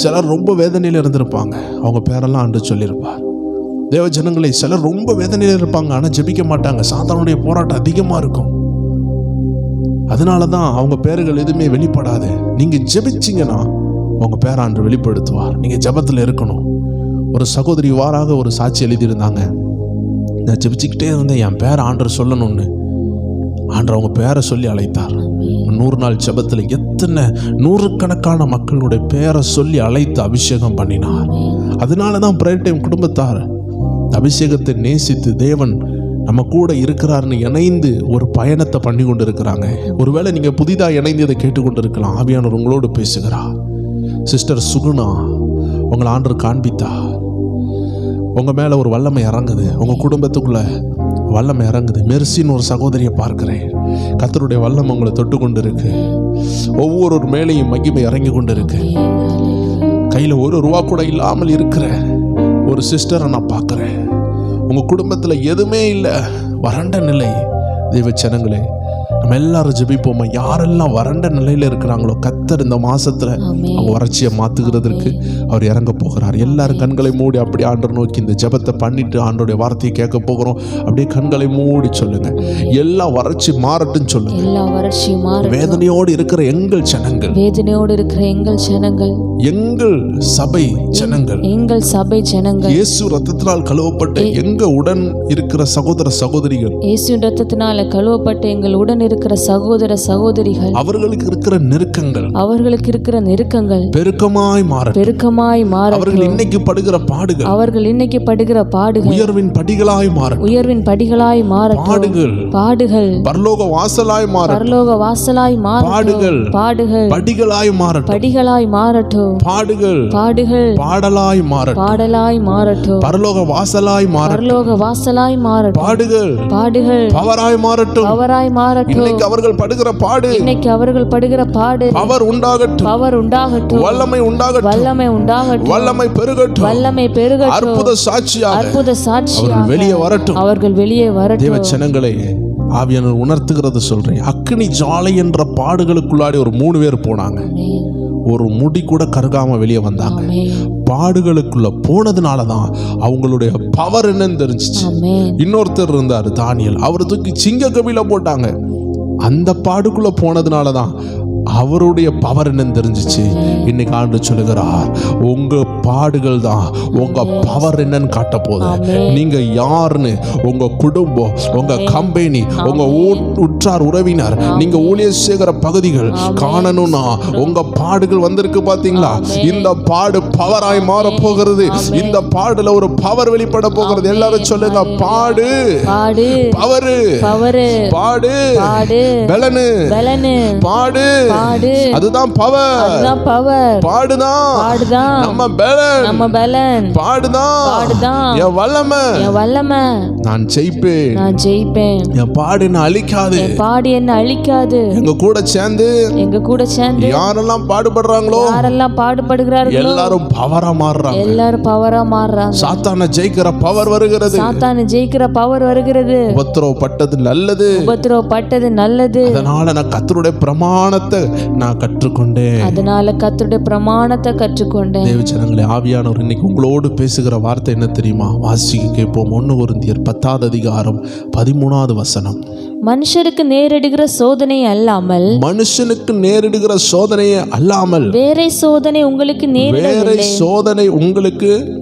சிலர் ரொம்ப வேதனையில் இருந்திருப்பாங்க. அவங்க பேரெல்லாம் ஆண்டு சொல்லியிருப்பார். தேவ ஜனங்களே, சிலர் ரொம்ப வேதனையில் இருப்பாங்க. ஆனால் ஜெபிக்க மாட்டாங்க. சாத்தானுடைய போராட்டம் அதிகமாக இருக்கும். அதனால தான் அவங்க பேர்கள் எதுவுமே வெளிப்படாது. நீங்கள் ஜெபிச்சிங்கன்னா உங்கள் பேரை ஆண்டு வெளிப்படுத்துவார். நீங்கள் ஜெபத்தில் இருக்கணும். ஒரு சகோதரி வாராக ஒரு சாட்சி எழுதியிருந்தாங்க. நான் ஜெபிச்சுக்கிட்டே இருந்தேன், என் பேரை ஆண்டர் சொல்லணும்னு. ஆண்டவர் அவங்க பேரை சொல்லி அழைத்தார். 100 நாள் ஜெபத்தில் எத்தனை நூறுக்கணக்கான மக்களுடைய பேரை சொல்லி அழைத்து அபிஷேகம் பண்ணினார். அதனால தான் பிரேயர் டைம் குடும்பத்தார் அபிஷேகத்தை நேசித்து தேவன் நம்ம கூட இருக்கிறாருன்னு இணைந்து ஒரு பயணத்தை பண்ணி கொண்டு இருக்கிறாங்க. ஒருவேளை நீங்கள் புதிதாக இணைந்து இதை கேட்டுக்கொண்டு இருக்கலாம். ஆவியானவர் உங்களோடு பேசுகிறார். சிஸ்டர் சுகுணா உங்களை ஆண்டவர் காண்பித்தார். உங்கள் மேலே ஒரு வல்லமை இறங்குது. உங்கள் குடும்பத்துக்குள்ள வல்லமை இறங்குது. மெர்சின்னு ஒரு சகோதரியை பார்க்கிறேன். கர்த்தருடைய வல்லம் உங்களை தொட்டு கொண்டு இருக்கு. ஒவ்வொரு மேலையும் மகிமை இறங்கி கொண்டு இருக்கு. கையில் ₹1 கூட இல்லாமல் இருக்கிற ஒரு சிஸ்டரை நான் பார்க்குறேன். உங்கள் குடும்பத்தில் எதுவுமே இல்லை, வறண்ட நிலை. தேவ ஜனங்களே, நம்ம எல்லாரும் ஜெபிப்போமா. யாரெல்லாம் வறண்ட நிலையில் இருக்கிறாங்களோ கர்த்தர் இந்த மாசத்துல அவங்க வறட்சியை மாத்துகிறதுக்கு அவர் இறங்க போகிறார். எல்லாரும் கண்களை மூடி அப்படியே ஆண்டவர் நோக்கி இந்த ஜெபத்தை பண்ணிட்டு ஆண்டோடைய வார்த்தையை கேட்க போகிறோம். அப்படியே கண்களை மூடி சொல்லுங்க. எல்லா வறட்சி மாறட்டும் சொல்லுங்க. எல்லா வறட்சி மாறட்டும். வேதனையோடு இருக்கிற எங்கள் ஜனங்கள், வேதனையோடு இருக்கிற எங்கள் ஜனங்கள், எங்கள் சபை ஜனங்கள், எங்கள் சபை ஜனங்கள், இயேசு ரத்தத்தினால் கழுவப்பட்ட எங்க உடன் இருக்கிற சகோதர சகோதரிகள், இயேசு ரத்தத்தினால் கழுவப்பட்ட எங்கள் உடன் இருக்கிற சகோதர சகோதரிகள், அவர்களுக்கு இருக்கிற நெருக்கங்கள், அவர்களுக்கு இருக்கிற நெருக்கங்கள் பெருக்கமாய் மாற, அவர்கள் இன்னைக்கு படுகிற பாடுகள், அவர்கள் இன்னைக்கு படுகிற பாடுகள் உயர்வின் படிகளாய் மாற, உயர்வின் படிகளாய் மாற, பாடுகள் பரலோக வாசலாய் மாற, பரலோக வாசலாய் மாற, பாடுகள் படிகளாய் மாற, படிகளாய் மாறட்டும், பாடுகள் பாடலாய் மாற, பாடலாய் மாறட்டும், பரலோக வாசலாய் மாற, பரலோக வாசலாய் மாற, பாடுகள் பவராய் மாறட்டும், பவராய் மாறட்டும். இன்னைக்கு அவர்கள் படுகிற பாடு, இன்னைக்கு அவர்கள் படுகிற பாடு பவர் உண்டாகட்டும், பவர் உண்டாகட்டும், வல்லமை உண்டாகட்டும், வல்லமை உண்டாகட்டும், வல்லமை பெருகட்டும், வல்லமை பெருகட்டும், அற்புத சாட்சியாக அவர்கள் வெளியே வரட்டும், அவர்கள் வெளியே வரட்டும். தேவ ஜனங்களே, ஆவியானவர் உணர்த்துகிறது சொல்றேன். அக்னி ஜாலை என்ற பாடுகளுக்குள்ளாடி ஒரு 3 பேர் போனாங்க. ஒரு முடி கூட கருகாம வெளியே வந்தாங்க. பாடுகளுக்குள்ள போனதுனால தான் அவங்களுடைய பவர் என்னன்னு தெரிஞ்சிச்சு. இன்னொருத்தர் இருந்தார் தானியேல், அவர் தூக்கி சிங்க கபில போட்டாங்க. அந்த பாடுக்குள்ள போனதுனால தான் அவருடைய பவர் என்னன்னு தெரிஞ்சிச்சு. இன்னைக்கு ஆண்டு சொல்லுகிறார், உங்க பாடுகள் தான் உங்க பவர் என்னன்னு காட்ட போகுது. நீங்க யாருன்னு உங்க குடும்பம், உங்க கம்பெனி, உங்க உற்றார் உறவினர், நீங்க ஊழியர் செய்கிற பகுதிகள் காணணும்னா உங்க பாடுகள் வந்திருக்கு பாத்தீங்களா? இந்த பாடு பவராய் மாற போகிறது. இந்த பாடுல ஒரு பவர் வெளிப்பட போகிறது. எல்லாரும் சொல்லுங்க, பாடு பவரு, பாடு பலனு, பாடு அதுதான் பவர், பாடுதான் நம்ம பலன், பாடுதான் என் வல்லமை. நான் ஜெயிப்பேன், என் பாடு என்ன அழிக்காது. எங்க கூட சேர்ந்து யாரெல்லாம் பாடுபடுறாங்களோ எல்லாரும் பவரா மாறுறாங்க. சாத்தானை ஜெயிக்கிற பவர் வருகிறது. உபத்திரவப்பட்டது நல்லது. அதனால நான் கர்த்தருடைய பிரமாணத்தை நான் கற்றுக்கொண்டேன். தேவஜனங்களே, ஆவியானவர் இன்னைக்கு உங்களோடு பேசுகிற வார்த்தை என்ன தெரியுமா? வாசிக்க கேட்போம். 1 கொரிந்தியர் 10வது அதிகாரம் 13வது வசனம். மனுஷனுக்கு நேரிடுகிற சோதனையை அல்லாமல் வேற சோதனை உங்களுக்கு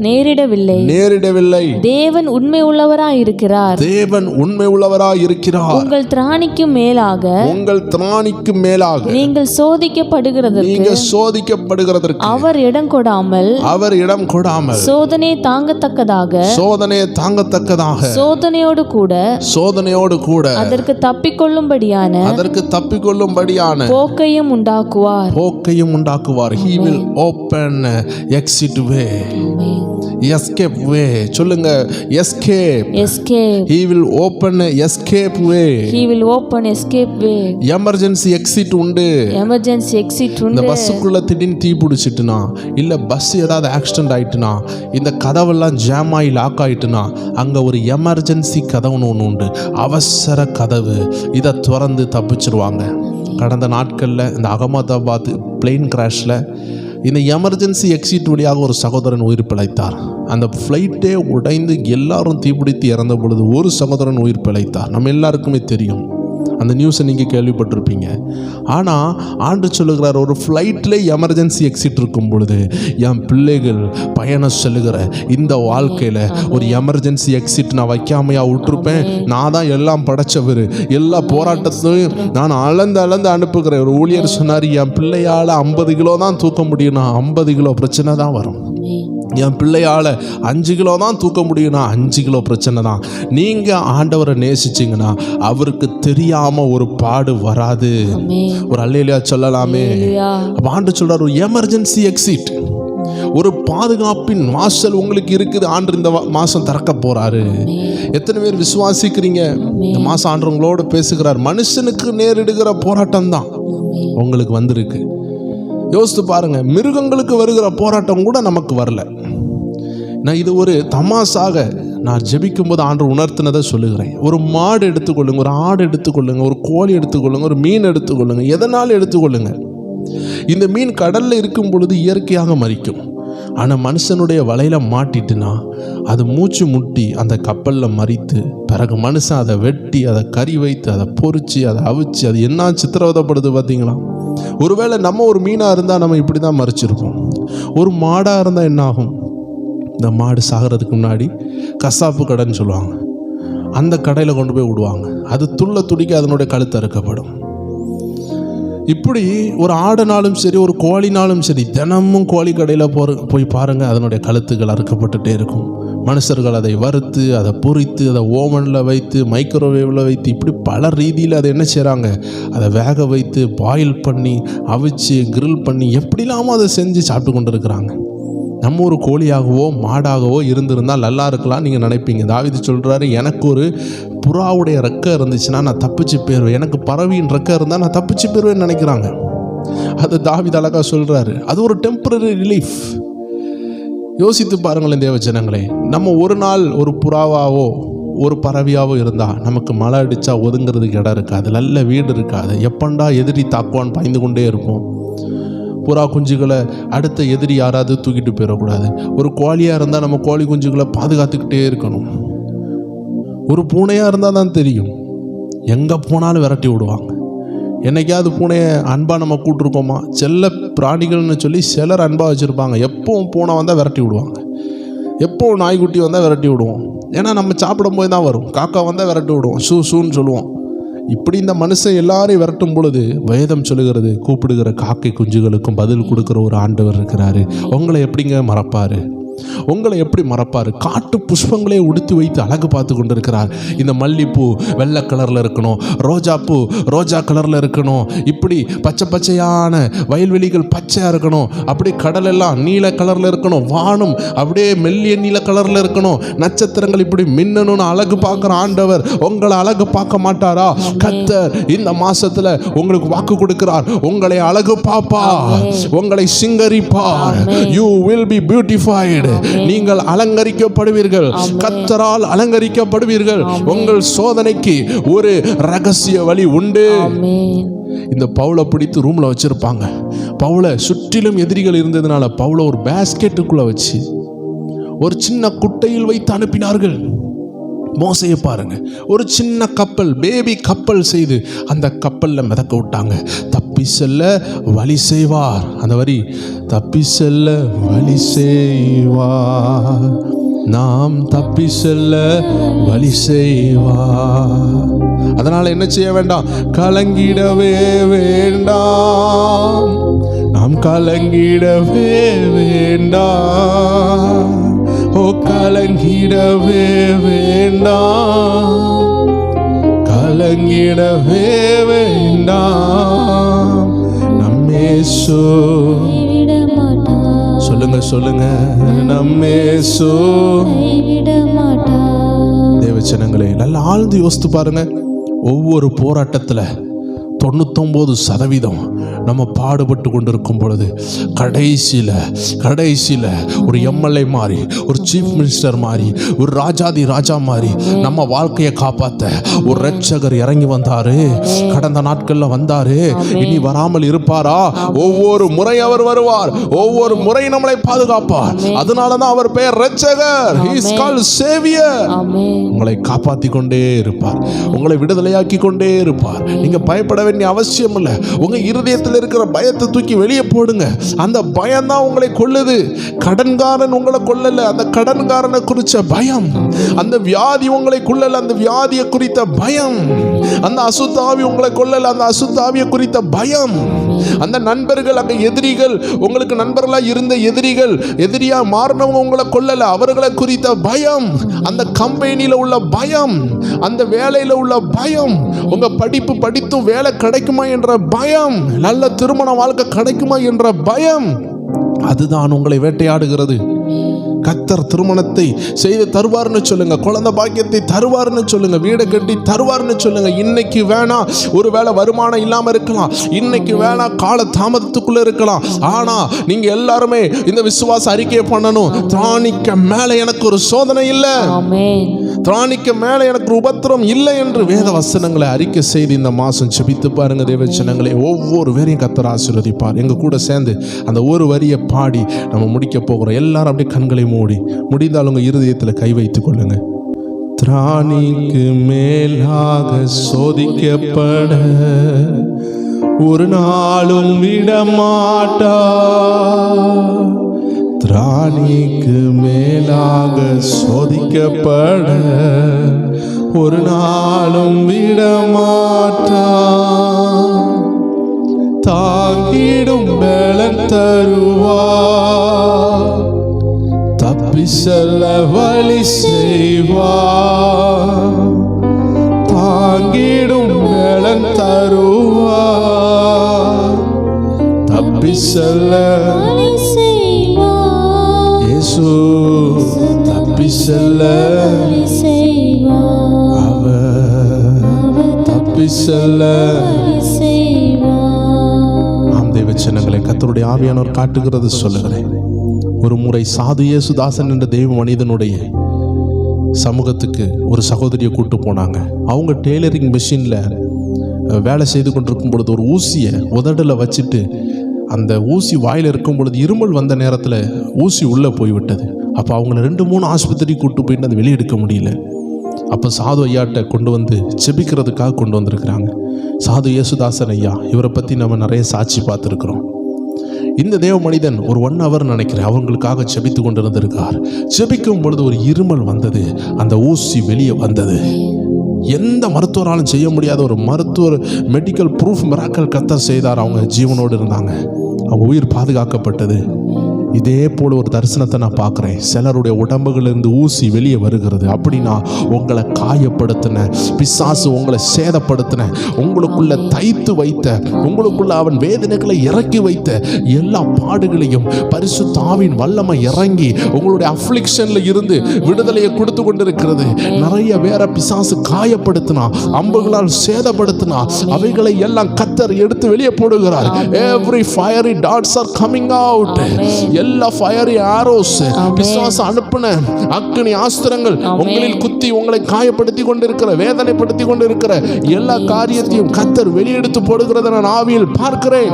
நேரிடவில்லை. தேவன் உண்மை உள்ளவராய் இருக்கிறார். உங்கள் திராணிக்கும் மேலாக நீங்கள் சோதிக்கப்படுகிறதற்கு அவர் இடம் கொடாமல் சோதனையை தாங்கத்தக்கதாக சோதனையோடு கூட அதற்கு தப்பிக்கொள்ளும்படியான போக்கையும் உண்டாக்குவார். He will open exit way, escape way. சொல்லுங்க, escape. He will open escape way. Emergency exit உண்டு. இந்த பஸ்ஸுக்குள்ள திடீர்னு தீ பிடிச்சிட்டுனா, இல்ல பஸ் ஏதாவது ஆக்சிடென்ட் ஆயிட்டுனா, இந்த கதவெல்லாம் ஜாம் ஆகி லாக் ஆயிட்டுனா, அங்க ஒரு எமர்ஜென்சி கதவுன்னு ஒன்று உண்டு, அவசர கதவு. இதை திறந்து தப்பிச்சிருவாங்க. கடந்த நாட்களில் இந்த அகமதாபாத் பிளேன் கிராஷில் இந்த எமர்ஜென்சி எக்ஸிட் வழியாக ஒரு சகோதரன் உயிர் பிழைத்தார். அந்த ஃப்ளைட்டே உடைந்து எல்லாரும் தீப்பிடித்து இறந்த பொழுது ஒரு சகோதரன் உயிர் பிழைத்தார். நம்ம எல்லாருக்குமே தெரியும், அந்த நியூஸை நீங்கள் கேள்விப்பட்டிருப்பீங்க. ஆனால் ஆண்டு சொல்லுகிறார், ஒரு ஃப்ளைட்டில் எமர்ஜென்சி எக்ஸிட் இருக்கும் பொழுது என் பிள்ளைகள் பயணம் செல்லுகிற இந்த வாழ்க்கையில் ஒரு எமர்ஜென்சி எக்ஸிட் நான் வைக்காமையா விட்டுருப்பேன்? நான் தான் எல்லாம் படைச்சவர், எல்லா போராட்டத்தையும் நான் அளந்து அனுப்புகிறேன். ஒரு ஊழியர் சொன்னார், என் பிள்ளையால் 50 கிலோ தான் தூக்க முடியும்னா 50 கிலோ பிரச்சனை தான் வரும். என் பிள்ளையால் 5 கிலோ தான் தூக்க முடியும்னா 5 கிலோ பிரச்சனை தான். நீங்கள் ஆண்டவரை நேசிச்சிங்கன்னா அவருக்கு தெரியாம ஒரு பாடு வராது. ஒரு அல்லேலூயா சொல்லலாமே. ஆண்டு சொல்றார், ஒரு எமர்ஜென்சி எக்ஸிட், ஒரு பாதுகாப்பின் வாசல் உங்களுக்கு இருக்குது. ஆண்டு இந்த மாசம் திறக்க போறாரு. எத்தனை பேர் விசுவாசிக்கிறீங்க? இந்த மாசம் ஆண்டு உங்களோட பேசுகிறார். மனுஷனுக்கு நேரிடுகிற போராட்டம் தான் உங்களுக்கு வந்திருக்கு. யோசித்து பாருங்க, மிருகங்களுக்கு வருகிற போராட்டம் கூட நமக்கு வரல. நான் இது ஒரு தமாசாக நான் ஜெபிக்கும் போது ஆண்டு உணர்த்தினதை சொல்லுகிறேன். ஒரு மாடு எடுத்துக்கொள்ளுங்க, ஒரு ஆடு எடுத்துக்கொள்ளுங்க, ஒரு கோழி எடுத்துக்கொள்ளுங்க, ஒரு மீன் எடுத்துக்கொள்ளுங்க, எதனாலும் எடுத்துக்கொள்ளுங்க. இந்த மீன் கடல்ல இருக்கும் பொழுது இயற்கையாக மரிக்கும். ஆனால் மனுஷனுடைய வலையில் மாட்டிட்டுனா அது மூச்சு முட்டி அந்த கப்பலில் மறித்து பிறகு மனுஷன் அதை வெட்டி அதை கறி வைத்து அதை பொறிச்சு அதை அவிச்சு அது என்ன சித்திரவதைப்படுது பார்த்தீங்களா? ஒருவேளை நம்ம ஒரு மீனாக இருந்தால் நம்ம இப்படி தான் மறிச்சிருப்போம். ஒரு மாடாக இருந்தால் என்ன ஆகும்? இந்த மாடு சாகிறதுக்கு முன்னாடி கசாப்பு கடைன்னு சொல்லுவாங்க, அந்த கடையில் கொண்டு போய் விடுவாங்க. அது துடிக்க அதனுடைய கழுத்து அறுக்கப்படும். இப்படி ஒரு ஆடுனாலும் சரி, ஒரு கோழினாலும் சரி, தினமும் கோழி கடையில் போய் பாருங்கள், அதனுடைய கழுத்துகள் அறுக்கப்பட்டுட்டே இருக்கும். மனுஷர்கள் அதை வறுத்து, அதை பொரித்து, அதை ஓவனில் வைத்து, மைக்ரோவேவில் வைத்து, இப்படி பல ரீதியில் அதை என்ன செய்கிறாங்க, அதை வேக வைத்து, பாயில் பண்ணி, அவிச்சு, கிரில் பண்ணி, எப்படிலாமோ அதை செஞ்சு சாப்பிட்டு கொண்டு இருக்கிறாங்க. நம்ம ஒரு கோழியாகவோ மாடாகவோ இருந்திருந்தால் நல்லா இருக்கலாம் நீங்கள் நினைப்பீங்க. தாவீது சொல்கிறாரு, எனக்கு ஒரு புறாவுடைய ரெக்கை இருந்துச்சுன்னா நான் தப்பிச்சு போயிடுவேன், எனக்கு பறவையின் ரெக்கை இருந்தால் நான் தப்பிச்சு போயிடுவேன்னு நினைக்கிறாங்க. அது தாவீது அழகாக சொல்கிறாரு. அது ஒரு டெம்பரரி ரிலீஃப். யோசித்து பாருங்களேன் தேவஜனங்களே, நம்ம ஒரு நாள் ஒரு புறாவாவோ ஒரு பறவையாவோ இருந்தால் நமக்கு மழை அடித்தா ஒதுங்கிறதுக்கு இடம் இருக்காது, நல்ல வீடு இருக்காது, எப்பண்டா எதிரி தாக்குவான்னு பயந்து கொண்டே இருப்போம். புறா குஞ்சுகளை அடுத்த எதிரி யாராவது தூக்கிட்டு போயிடக்கூடாது. ஒரு கோழியாக இருந்தால் நம்ம கோழி குஞ்சுகளை பாதுகாத்துக்கிட்டே இருக்கணும். ஒரு பூனையாக இருந்தால் தான் தெரியும், எங்கே போனாலும் விரட்டி விடுவாங்க. என்னைக்காவது பூனையை அன்பாக நம்ம கூப்பிட்ருக்கோமா? செல்ல பிராணிகள்னு சொல்லி சிலர் அன்பாக வச்சுருப்பாங்க. எப்போவும் பூனை வந்தால் விரட்டி விடுவாங்க, எப்போவும் நாய்க்குட்டி வந்தால் விரட்டி விடுவோம். ஏன்னா நம்ம சாப்பிடும் போது தான் வரும். காக்கா வந்தால் விரட்டி விடுவோம், ஷூன்னு சொல்லுவோம். இப்படி இந்த மனுஷன் எல்லாரையும் விரட்டும் பொழுது வேதம் சொல்லுகிறது, கூப்பிடுகிற காக்கை குஞ்சுகளுக்கும் பதில் கொடுக்குற ஒரு ஆண்டவர் இருக்கிறாரு. உங்களை எப்படிங்க மறப்பார்? உங்களை எப்படி மறப்பார்? காட்டு புஷ்பங்களே உடுத்தி வைத்து அழகு பார்த்து கொண்டிருக்கிறார். இந்த மல்லிப்பூ வெள்ளை கலரில் இருக்கணும், ரோஜாப்பூ ரோஜா கலரில் இருக்கணும், இப்படி பச்சை பச்சையான வயல்வெளிகள் பச்சையாக இருக்கணும், அப்படி கடல் எல்லாம் நீல கலரில் இருக்கணும், வானம் அப்படியே மெல்லிய நீல கலரில் இருக்கணும், நட்சத்திரங்கள் இப்படி மின்னணும்னு அழகு பார்க்குற ஆண்டவர் உங்களை அழகு பார்க்க மாட்டாரா? கர்த்தர் இந்த மாசத்துல உங்களுக்கு வாக்கு கொடுக்கிறார், உங்களை அழகு பார்ப்பார், உங்களை சிங்கரிப்பார். You will be beautified. நீங்கள் அலங்கரிக்கப்படுவீர்கள், கர்த்தரால் அலங்கரிக்கப்படுவீர்கள். உங்கள் சோதனைக்கு ஒரு ரகசிய வழி உண்டு. இந்த பவுலை பிடித்து ரூம்ல வச்சிருப்பாங்க. பவுலை சுற்றிலும் எதிரிகள் இருந்ததுனால பவுலை ஒரு பேஸ்கெட்டுக்குள்ள வச்சு ஒரு சின்ன குட்டையில் வைத்து அனுப்பினார்கள். மோசையை பாருங்க, ஒரு சின்ன கப்பல், பேபி கப்பல் செய்து அந்த கப்பல்ல மிதக்க விட்டாங்க. தப்பி செல்ல வழி செய்வார். அந்த வரி, தப்பி செல்ல வழி செய்வார், நாம் தப்பி செல்ல வழி செய்வார். அதனால என்ன செய்ய வேண்டாம்? கலங்கிடவே வேண்டாம், நாம் கலங்கிடவே வேண்டாம். ஓ கலங்கிடவே வேண்டாம், கலங்கிடவே வேண்டாம். நம்மேசு சொல்லுங்க சொல்லுங்க, நம்மேசு தேவச்சனங்களே, நல்லா ஆழ்ந்து யோசித்து பாருங்க. ஒவ்வொரு போராட்டத்தில் 99% நம்ம பாடுபட்டு கொண்டிருக்கும் பொழுது கடைசியில் ஒரு எம்எல்ஏ மாதிரி, ஒரு சீஃப் மினிஸ்டர் மாதிரி, ஒரு ராஜாதி ராஜா மாதிரி நம்ம வாழ்க்கையை காப்பாற்ற ஒரு ரட்சகர் இறங்கி வந்தாரு. கடந்த நாட்களில் வந்தாரு, இனி வராமல் இருப்பாரா? ஒவ்வொரு முறை அவர் வருவார், ஒவ்வொரு முறை நம்மளை பாதுகாப்பார். அதனால தான் அவர் பெயர் ரட்சகர். He is called Savior. உங்களை காப்பாற்றி கொண்டே இருப்பார், உங்களை விடுதலையாக்கி கொண்டே இருப்பார். நீங்க பயப்பட வேண்டிய அவசியம் இல்லை. உங்க இருதயத்தில் இருக்கிற பயத்தை தூக்கி வெளியே போடுங்க. அந்த பயம் தான் உங்களை கொல்லுது. கடன்காரன் உங்களை கொல்லல, அந்த கடன்காரனை குறித்த பயம். அந்த வியாதி உங்களை கொல்லல, அந்த வியாதியை குறித்த பயம். அந்த அசுத்தாவி உங்களை கொல்லல, அந்த அசுத்தாவியை குறித்த பயம். அந்த நண்பர்கள், அங்க எதிரிகள், உங்களுக்கு நண்பர்களா இருந்த எதிரிகள் எதிரியா மாறினவங்க உங்களை கொல்லல, அவர்களை குறித்த பயம். அந்த கம்பெனியில உள்ள பயம், அந்த வேலையில உள்ள பயம், உங்க படிப்பு படித்தும் வேலை கிடைக்குமா என்ற பயம், நல்ல திருமண வாழ்க்கை கிடைக்குமா என்ற பயம், அதுதான் உங்களை வேட்டையாடுகிறது. கர்த்தர் திருமணத்தை செய்து தருவார்னு சொல்லுங்க, குழந்தை பாக்கியத்தை தருவார்னு சொல்லுங்க, வீடு கட்டி தருவார்னு சொல்லுங்க. இன்னைக்கு வேணா ஒருவேளை வருமானம் இல்லாம இருக்கலாம், இன்னைக்கு வேணா கால தாமதத்துக்குள்ள இருக்கலாம். ஆனா நீங்க எல்லாருமே இந்த விசுவாச அறிக்கையை பண்ணணும். திராணிக்க மேல எனக்கு ஒரு சோதனை இல்லை, திராணிக்க மேல எனக்கு ஒரு உபத்திரம் இல்லை என்று வேத வசனங்களை அறிக்கை செய்து இந்த மாசம் செபித்து பாருங்க. தேவச்சனங்களே, ஒவ்வொரு வேரையும் கர்த்தர் ஆசீர்வதிப்பார். எங்க கூட சேர்ந்து அந்த ஒரு வரியை பாடி நம்ம முடிக்க போகிறோம். எல்லாரும் அப்படியே கண்களை மூடி, முடிந்தால் உங்க இருதயத்தில் கை வைத்துக் கொள்ளுங்க. திராணிக்கு மேலாக சோதிக்கப்பட ஒரு நாளும் விடமாட்டா, திராணிக்கு மேலாக சோதிக்கப்பட ஒரு நாளும் விடமாட்டா, தாங்கிடும் பலன் தருவா, தப்பி செல்ல வழி செய்வா, தாங்கிடும் பலன் தருவா, தப்பி செல்ல இயேசு, தப்பி செல்ல அவர், தப்பி செல்ல. ஆம் தேவச்சனங்களை, கர்த்தருடைய ஆவியானவர் காட்டுகிறது சொல்லுகிறேன். ஒரு முறை சாது இயேசுதாசன் என்ற தெய்வ மனிதனுடைய சமூகத்துக்கு ஒரு சகோதரியை கூட்டு போனாங்க. அவங்க டெய்லரிங் மிஷினில் வேலை செய்து கொண்டிருக்கும் பொழுது ஒரு ஊசியை உதடில் வச்சுட்டு அந்த ஊசி வாயில் இருக்கும் பொழுது இருமல் வந்த நேரத்தில் ஊசி உள்ளே போய்விட்டது. அப்போ அவங்கள 2-3 ஆஸ்பத்திரி கூட்டு போயிட்டு அதை வெளியெடுக்க முடியல. அப்போ சாது ஐயாட்ட கொண்டு வந்து செபிக்கிறதுக்காக கொண்டு வந்திருக்கிறாங்க. சாது இயேசுதாசன் ஐயா, இவரை பற்றி நம்ம நிறைய சாட்சி பார்த்துருக்குறோம். இந்த தேவ மனிதன் ஒரு 1 hour நினைக்கிறேன் அவங்களுக்காக செபித்து கொண்டு இருந்திருக்கார். செபிக்கும் பொழுது ஒரு இருமல் வந்தது, அந்த ஊசி வெளியே வந்தது. எந்த மருத்துவராலும் செய்ய முடியாத ஒரு மருத்துவர் மெடிக்கல் ப்ரூஃப் மிராக்கல் கர்த்தர் செய்தார். அவங்க ஜீவனோடு இருந்தாங்க, அவங்க உயிர் பாதுகாக்கப்பட்டது. இதே போல் ஒரு தரிசனத்தை நான் பார்க்குறேன். சிலருடைய உடம்புகளிலிருந்து ஊசி வெளியே வருகிறது. அப்படின்னா உங்களை காயப்படுத்தின பிசாசு, உங்களை சேதப்படுத்தின, உங்களுக்குள்ள தைத்து வைத்த, உங்களுக்குள்ள அவன் வேதனைகளை இறக்கி வைத்த எல்லா பாடுகளையும் பரிசுத்த ஆவியின் வல்லமை இறங்கி உங்களுடைய அஃப்ளிக்ஷன்ல இருந்து விடுதலையை கொடுத்து கொண்டிருக்கிறது. நிறைய வேற பிசாசு காயப்படுத்தினா, அம்புகளால் சேதப்படுத்தினா, அவைகளை எல்லாம் கர்த்தர் எடுத்து வெளியே போடுகிறார். Every fiery darts are coming out. எல்லா ஃபயரி ஆரோஸ், பிசாசு அனுப்பின அக்கினி ஆஸ்திரங்கள் உங்களில் குத்தி உங்களை காயப்படுத்தி கொண்டிருக்கிற, வேதனைப்படுத்தி கொண்டிருக்கிற எல்லா காரியத்தையும் கர்த்தர் வெளியெடுத்து போடுகிறத நான் ஆவியில் பார்க்கிறேன்.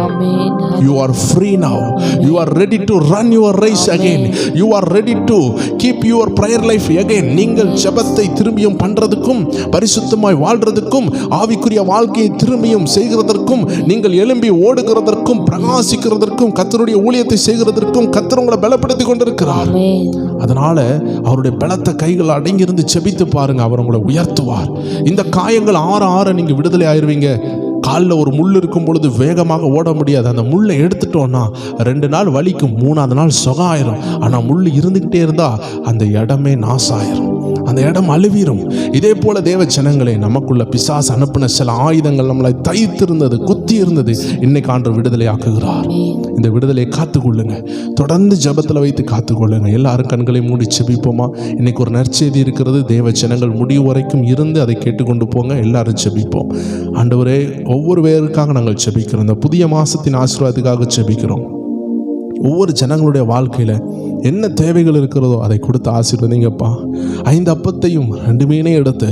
You are free now. You are ready to run your race again. You are ready to keep your prayer life again. நீங்கள் ஜெபத்தை திரும்பியும் பண்றதுக்கும், பரிசுத்தமாய் வாழ்றதுக்கும், ஆவிக்குரிய வாழ்க்கையை திரும்பியும் செய்கிறதற்கும், நீங்கள் எழும்பி ஓடுகிறதற்கும், பிரகாசிக்கிறதற்கும், கர்த்தருடைய ஊழியத்தை செய்கிறதற்கும் கர்த்தர் உங்களை பலப்படுத்தி கொண்டிருக்கிறார். அதனால அவருடைய பலத்த கைகள் அடங்கி இருந்து செபித்து பாருங்க, அவர் உங்களை உயர்த்துவார். இந்த காயங்கள் ஆற நீங்க விடுதலை ஆயிருவீங்க. காலில் ஒரு முள் இருக்கும் பொழுது வேகமாக ஓட முடியாது. அந்த முள்ளை எடுத்துட்டோன்னா 2 நாள் வலிக்கும், 3ஆவது நாள் சுகம் ஆயிரும். ஆனால் முள் இருந்துக்கிட்டே இருந்தால் அந்த இடமே நாசாயிரும், அந்த இடம் அழுவிரும். இதே போல தேவ ஜனங்களே, நமக்குள்ள பிசாசு அனுப்பின சில ஆயுதங்கள் நம்மளை தைத்திருந்தது, குத்தி இருந்தது, இன்னைக்கு ஆண்டவர் விடுதலை ஆக்குகிறார். இந்த விடுதலையை காத்துக்கொள்ளுங்க, தொடர்ந்து ஜெபத்தில் வைத்து காத்துக்கொள்ளுங்க. எல்லாரும் கண்களை மூடி செபிப்போமா? இன்னைக்கு ஒரு நற்செய்தி இருக்கிறது. தேவ ஜனங்கள் முடிவு வரைக்கும் இருந்து அதை கேட்டுக்கொண்டு போங்க. எல்லாரும் செபிப்போம். ஆண்டவரே, ஒவ்வொரு பேருக்காக நாங்கள் செபிக்கிறோம். இந்த புதிய மாசத்தின் ஆசீர்வாதத்துக்காக செபிக்கிறோம். ஒவ்வொரு ஜனங்களுடைய வாழ்க்கையில் என்ன தேவைகள் இருக்கிறதோ அதை கொடுத்து ஆசீர்வதிங்கப்பா. 5 அப்பத்தையும் 2 மீனையும் எடுத்து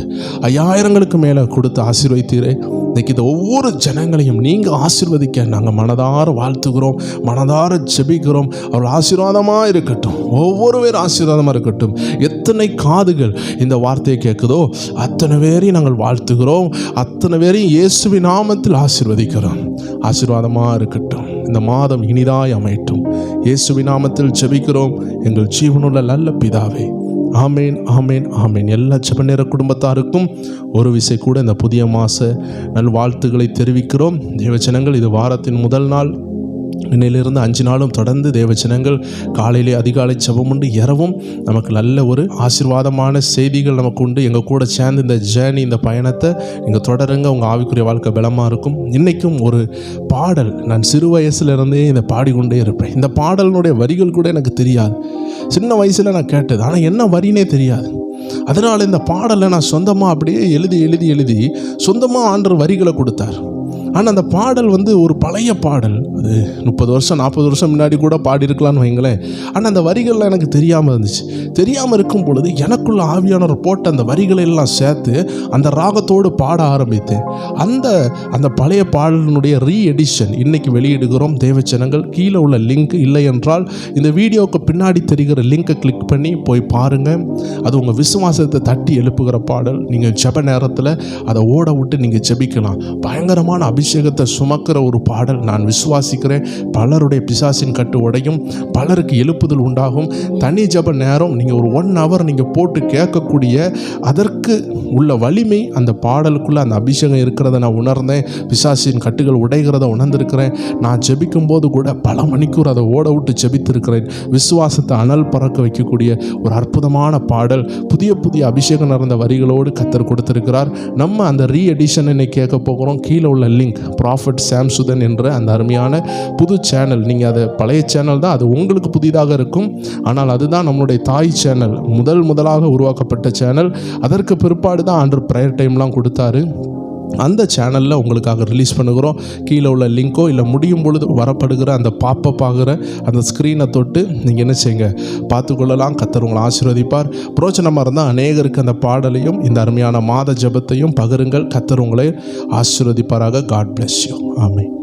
5000ங்களுக்கு மேலே கொடுத்து ஆசீர்வதித்தீரே. இன்னைக்கு இந்த ஒவ்வொரு ஜனங்களையும் நீங்கள் ஆசீர்வதிக்க நாங்கள் மனதார வாழ்த்துகிறோம், மனதார ஜெபிக்கிறோம். அவர்கள் ஆசீர்வாதமாக இருக்கட்டும், ஒவ்வொரு பேர் ஆசீர்வாதமாக இருக்கட்டும். எத்தனை காதுகள் இந்த வார்த்தையை கேட்குதோ அத்தனை பேரையும் நாங்கள் வாழ்த்துகிறோம், அத்தனை பேரையும் இயேசுவின் நாமத்தில் ஆசீர்வதிக்கிறோம். ஆசீர்வாதமாக இருக்கட்டும். இந்த மாதம் இனிதாய் அமையட்டும். இயேசுவின் நாமத்தில் ஜெபிக்கிறோம் எங்கள் ஜீவனுள்ள நல்ல பிதாவே. ஆமேன், ஆமேன், ஆமேன். எல்லா ஜெபநேர குடும்பத்தாருக்கும் ஒரு விசை கூட இந்த புதிய மாத நல்வாழ்த்துக்களை தெரிவிக்கிறோம். தேவஜனங்கள், இது வாரத்தின் முதல் நாள். இன்னையிலிருந்து 5 நாளும் தொடர்ந்து தேவஜனங்கள் காலையிலே அதிகாலை ஜெபம் உண்டு, இரவும் நமக்கு நல்ல ஒரு ஆசீர்வாதமான செய்திகள் நமக்கு உண்டு. எங்கள் கூட சேர்ந்து இந்த ஜேர்னி, இந்த பயணத்தை நீங்கள் தொடருங்க. உங்கள் ஆவிக்குரிய வாழ்க்கை பலமாக இருக்கும். இன்றைக்கும் ஒரு பாடல் நான் சிறு வயசுலேருந்தே இதை பாடிக்கொண்டே இருப்பேன். இந்த பாடலினுடைய வரிகள் கூட எனக்கு தெரியாது. சின்ன வயசில் நான் கேட்டது, ஆனால் என்ன வரினே தெரியாது. அதனால் இந்த பாடலை நான் சொந்தமாக அப்படியே எழுதி சொந்தமாக ஆண்டவர் வரிகளை கொடுத்தார். ஆனால் அந்த பாடல் ஒரு பழைய பாடல். அது 30 வருஷம் 40 வருஷம் முன்னாடி கூட பாடியிருக்கலான்னு வைங்களேன். ஆனால் அந்த வரிகள்லாம் எனக்கு தெரியாமல் இருந்துச்சு. தெரியாமல் இருக்கும் பொழுது எனக்குள்ள ஆவியானவர் போட்ட அந்த வரிகளை எல்லாம் சேர்த்து அந்த ராகத்தோடு பாட ஆரம்பித்தேன். அந்த பழைய பாடலினுடைய ரீஎடிஷன் இன்னைக்கு வெளியிடுகிறோம். தேவஜனங்கள், கீழே உள்ள லிங்க் இல்லை என்றால் இந்த வீடியோவுக்கு பின்னாடி தெரிகிற லிங்கை கிளிக் பண்ணி போய் பாருங்கள். அது உங்கள் விசுவாசத்தை தட்டி எழுப்புகிற பாடல். நீங்கள் ஜெப நேரத்தில் அதை ஓட விட்டு நீங்கள் ஜெபிக்கலாம். பயங்கரமான அபிஷேகத்தை சுமக்கிற ஒரு பாடல். நான் விசுவாசிக்கிறேன் பலருடைய பிசாசின் கட்டு உடையும், பலருக்கு எழுப்புதல் உண்டாகும். தனி ஜெப நேரம் நீங்கள் ஒரு 1 hour நீங்கள் போட்டு கேட்கக்கூடிய அதற்கு உள்ள வலிமை அந்த பாடலுக்குள்ளே அந்த அபிஷேகம் இருக்கிறத நான் உணர்ந்தேன். பிசாசின் கட்டுகள் உடைகிறத உணர்ந்திருக்கிறேன். நான் ஜெபிக்கும் போது கூட பல மணிக்கூர் அதை ஓட விட்டு ஜெபித்திருக்கிறேன். விசுவாசத்தை அனல் பறக்க வைக்கக்கூடிய ஒரு அற்புதமான பாடல். புதிய அபிஷேகம் நடந்த வரிகளோடு கர்த்தர் கொடுத்திருக்கிறார். நம்ம அந்த ரீஎடிஷன் இன்னைக்கு கேட்க போகிறோம். கீழே உள்ள லிங்க் ப்ராஃபட் சாம் சுதன் என்ற அந்த அருமையான புது சேனல். நீங்கள் அது பழைய சேனல் தான், அது உங்களுக்கு புதிதாக இருக்கும். ஆனால் அதுதான் நம்மளுடைய தாய் சேனல், முதலாக உருவாக்கப்பட்ட சேனல். அதற்கு பிற்பாடு தான் ஆண்டவர் ப்ரேயர் டைம்லாம் கொடுத்தாரு. அந்த சேனலில் உங்களுக்காக ரிலீஸ் பண்ணுகிறோம். கீழே உள்ள லிங்கோ இல்லை முடியும் பொழுது வரப்படுகிற அந்த பாப்பப் ஆகிற அந்த ஸ்க்ரீனை தொட்டு நீங்கள் என்ன செய்யுங்க, பார்த்துக்கொள்ளலாம். கர்த்தர் உங்களை ஆசீர்வதிப்பார். பிரோஜனமாக இருந்தால் அநேகருக்கு அந்த பாடலையும் இந்த அருமையான மாத ஜெபத்தையும் பகிருங்கள். கர்த்தர் உங்களை ஆசீர்வதிப்பாராக. God bless you. ஆமென்.